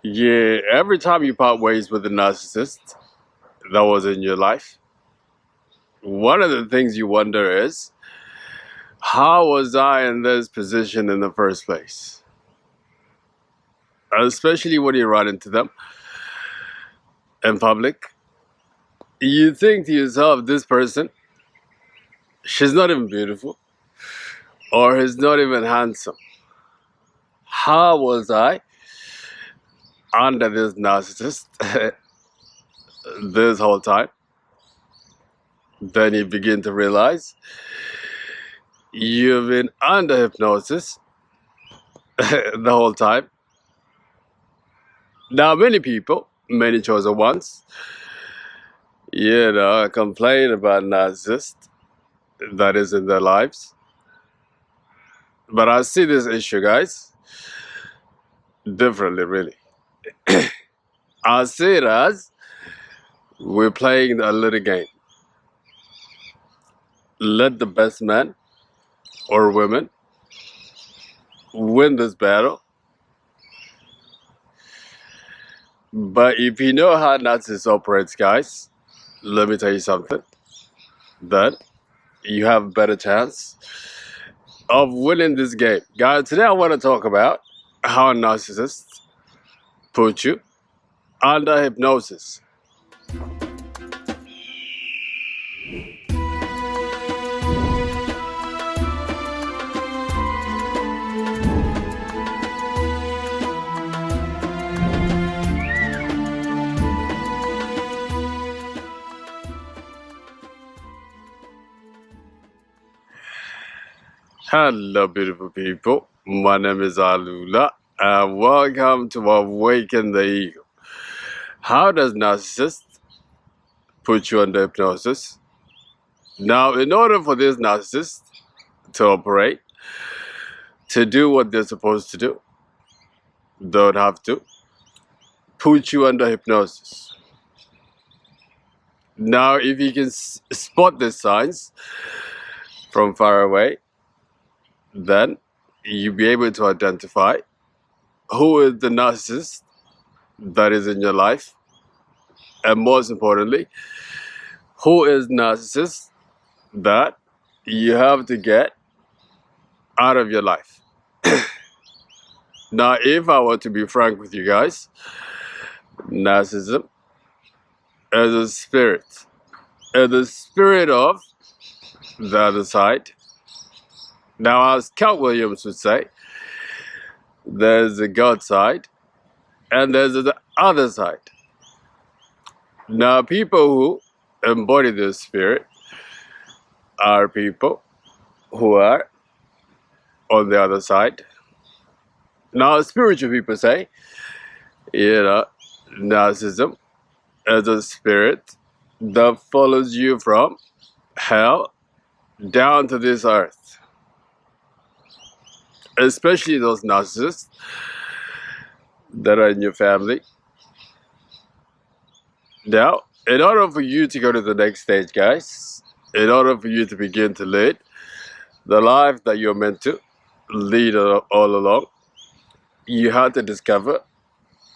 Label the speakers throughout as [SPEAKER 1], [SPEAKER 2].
[SPEAKER 1] Yeah, every time you part ways with a narcissist that was in your life, one of the things you wonder is, how was I in this position in the first place? Especially when you run into them in public. You think to yourself, this person, she's not even beautiful, or he's not even handsome. How was I under this narcissist this whole time? Then you begin to realize you've been under hypnosis the whole time. Now, many people, many chosen ones, complain about narcissists that is in their lives. But I see this issue, guys, differently, really. I see it as we're playing a little game. Let the best man or woman win this battle. But if you know how narcissist operates, guys, let me tell you something. That you have a better chance of winning this game. Guys, today I want to talk about how narcissists put you under hypnosis. Hello, beautiful people. My name is Alula, and welcome to Awaken the Ego. How does narcissist put you under hypnosis? Now, in order for this narcissist to operate, to do what they're supposed to do, don't have to put you under hypnosis. Now, if you can spot the signs from far away, then you'll be able to identify who is the narcissist that is in your life, and most importantly, who is narcissist that you have to get out of your life. Now, if I were to be frank with you guys, narcissism is a spirit. It's the spirit of the other side. Now, as Count Williams would say, there's the God side and there's the other side. Now, people who embody this spirit are people who are on the other side. Now, spiritual people say, narcissism is a spirit that follows you from hell down to this earth. Especially those narcissists that are in your family. Now, in order for you to go to the next stage, guys, in order for you to begin to lead the life that you're meant to lead all along, you have to discover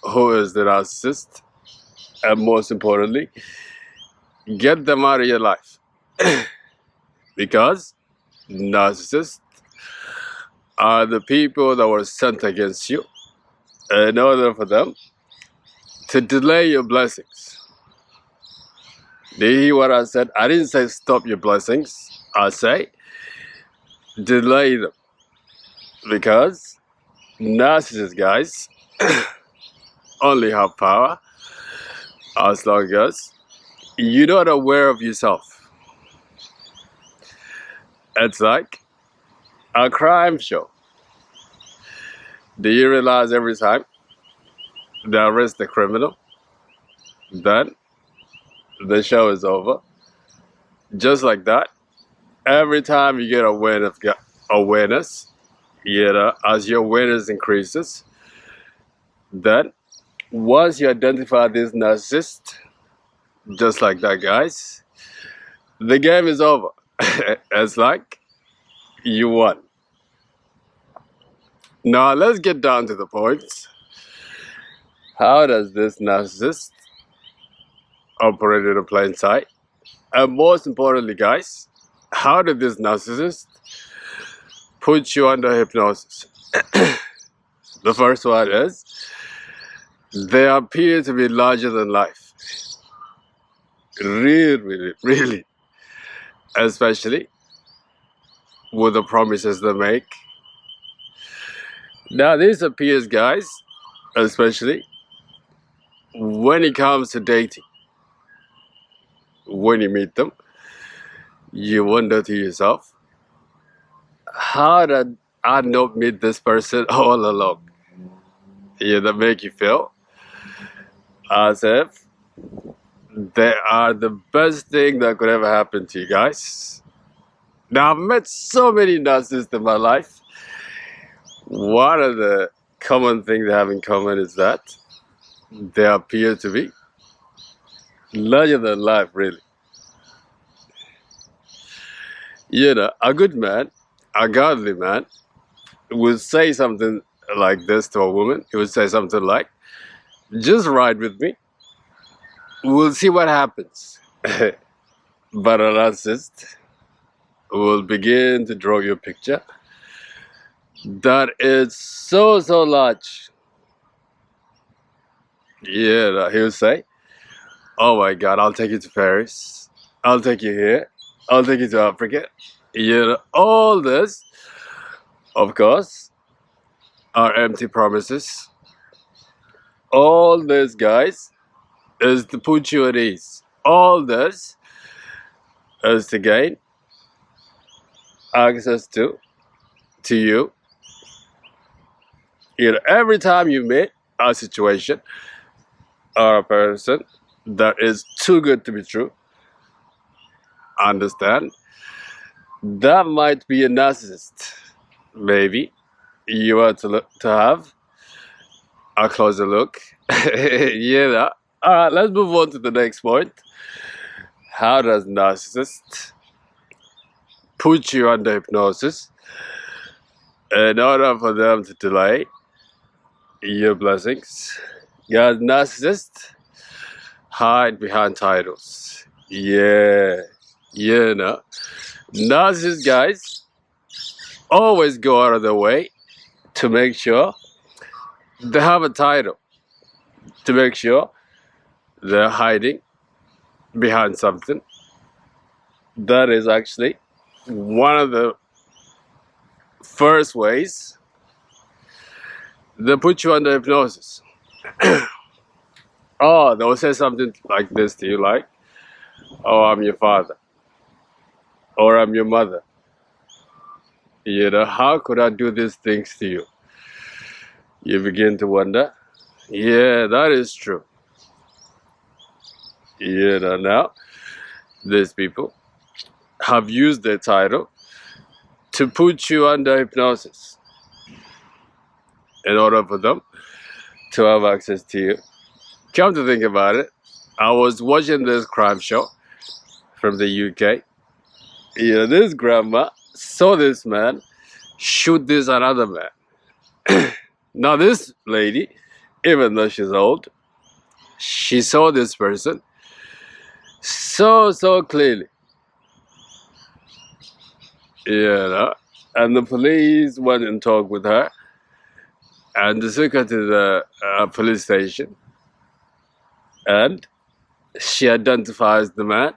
[SPEAKER 1] who is the narcissist, and most importantly, get them out of your life. Because narcissists are the people that were sent against you in order for them to delay your blessings. Did you hear what I said? I didn't say stop your blessings. I say delay them. Because narcissists, guys, only have power as long as you're not aware of yourself. It's like a crime show. Do you realize every time they arrest the criminal, then the show is over? Just like that, every time you get awareness, as your awareness increases, then once you identify this narcissist, just like that, guys, the game is over. It's like you won. Now let's get down to the point. How does this narcissist operate in a plain sight? And most importantly, guys, how did this narcissist put you under hypnosis? The first one is they appear to be larger than life. Really, really. Especially with the promises they make. Now, this appears, guys, especially when it comes to dating. When you meet them, you wonder to yourself, how did I not meet this person all along? That make you feel as if they are the best thing that could ever happen to you guys. Now, I've met so many narcissists in my life. One of the common things they have in common is that they appear to be larger than life, really. A good man, a godly man, would say something like this to a woman. He would say something like, just ride with me. We'll see what happens. But a narcissist will begin to draw you a picture that is so large. He'll say, oh my God, I'll take you to Paris. I'll take you here. I'll take you to Africa. All this, of course, are empty promises. All this, guys, is to put you at ease. All this is to gain access to you. Every time you meet a situation or a person that is too good to be true, understand that might be a narcissist. Maybe you are to have a closer look. All right, let's move on to the next point. How does narcissist put you under hypnosis in order for them to delay your blessings? Guys, narcissists hide behind titles. Narcissists, guys, always go out of their way to make sure they have a title, to make sure they're hiding behind something. That is actually one of the first ways they put you under hypnosis. Oh, they'll say something like this to you, like, oh, I'm your father, or I'm your mother. How could I do these things to you? You begin to wonder, that is true. Now, these people have used their title to put you under hypnosis in order for them to have access to you. Come to think about it, I was watching this crime show from the UK. This grandma saw this man shoot this another man. Now this lady, even though she's old, she saw this person so clearly. And the police went and talked with her, and they took her to the police station, and she identifies the man,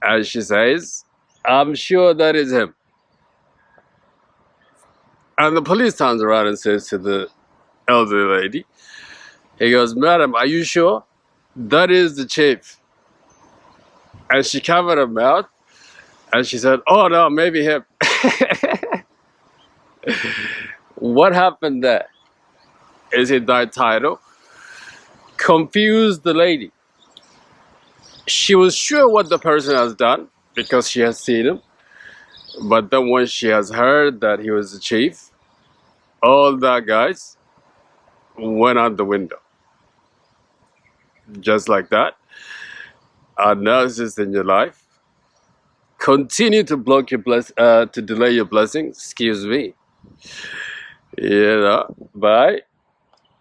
[SPEAKER 1] and she says, I'm sure that is him. And the police turns around and says to the elderly lady, he goes, madam, are you sure? That is the chief. And she covered her mouth, and she said, oh no, maybe him. What happened there is that title confused the lady. She was sure what the person has done because she has seen him. But then when she has heard that he was the chief, all that, guys, went out the window. Just like that, a narcissist in your life continue to block your to delay your blessings. Excuse me. By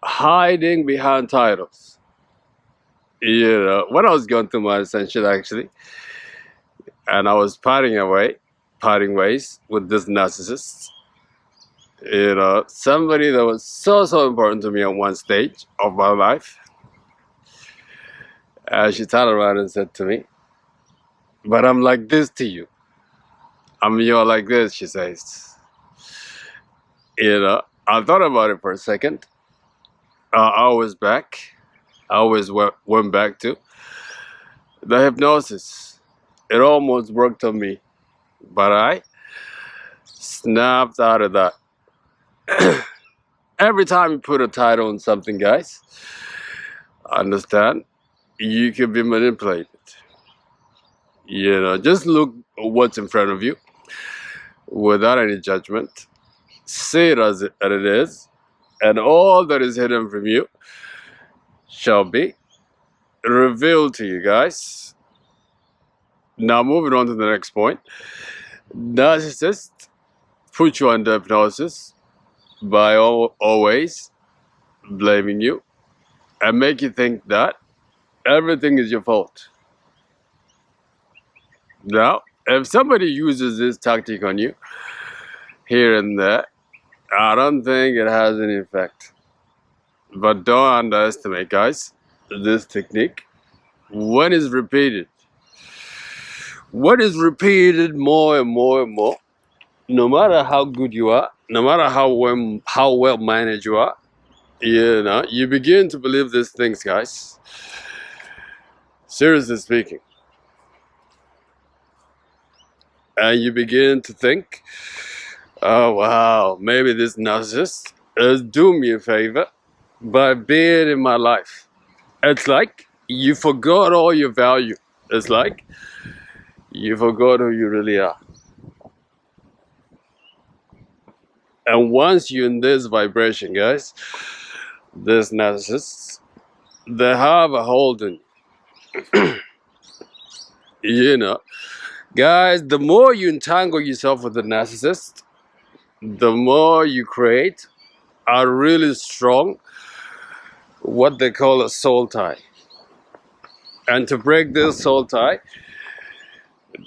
[SPEAKER 1] hiding behind titles. You know, when I was going through my ascension, actually, and I was parting ways with this narcissist. You know, somebody that was so important to me at one stage of my life. She turned around and said to me, "But I'm like this to you. You're like this," she says. You know, I thought about it for a second. I was back. I always went back to the hypnosis. It almost worked on me, but I snapped out of that. Every time you put a title on something, guys, understand, you can be manipulated. You know, just look what's in front of you without any judgment. See it as it is, and all that is hidden from you shall be revealed to you, guys. Now, moving on to the next point. Narcissists put you under hypnosis by always blaming you and make you think that everything is your fault. Now, if somebody uses this tactic on you here and there, I don't think it has any effect. But don't underestimate, guys, this technique. When it's repeated more and more and more, no matter how good you are, no matter how well managed you are, you know, you begin to believe these things, guys. Seriously speaking. And you begin to think, oh wow, maybe this narcissist is doing me a favor by being in my life. It's like you forgot all your value. It's like you forgot who you really are. And once you're in this vibration, guys, this narcissists, they have a hold on you. You know, guys, the more you entangle yourself with the narcissist, the more you create a really strong, what they call a soul tie. And to break this soul tie,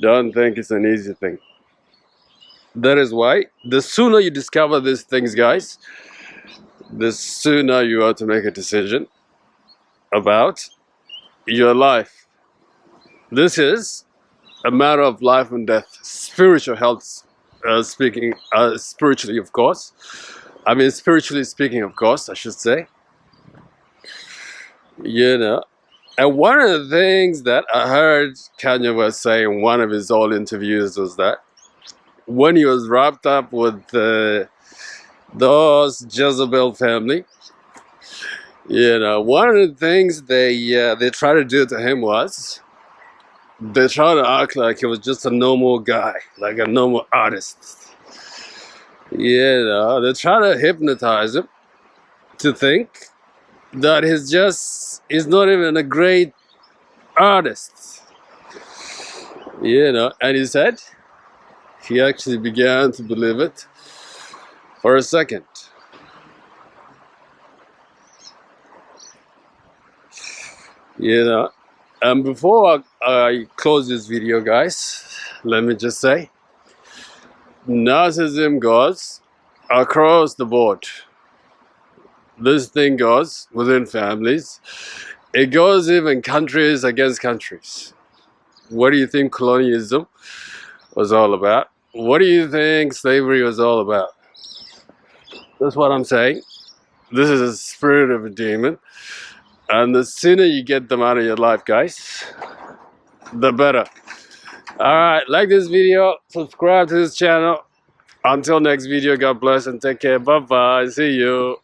[SPEAKER 1] don't think it's an easy thing. That is why the sooner you discover these things, guys, the sooner you have to make a decision about your life. This is a matter of life and death, spiritual health speaking, spiritually, of course. Spiritually speaking, of course, I should say. You know, and one of the things that I heard Kanye West say in one of his old interviews was that when he was wrapped up with those Jezebel family, you know, one of the things they tried to do to him was they tried to act like he was just a normal guy, like a normal artist. You know, they try to hypnotize him to think that he's not even a great artist. You know, and he said he actually began to believe it for a second. You know, and before I close this video, guys, let me just say, narcissism goes across the board. This thing goes within families. It goes even countries against countries. What do you think colonialism was all about? What do you think slavery was all about? That's what I'm saying. This is a spirit of a demon. And the sooner you get them out of your life, guys, the better. Alright, like this video, subscribe to this channel. Until next video, God bless and take care. Bye-bye. See you.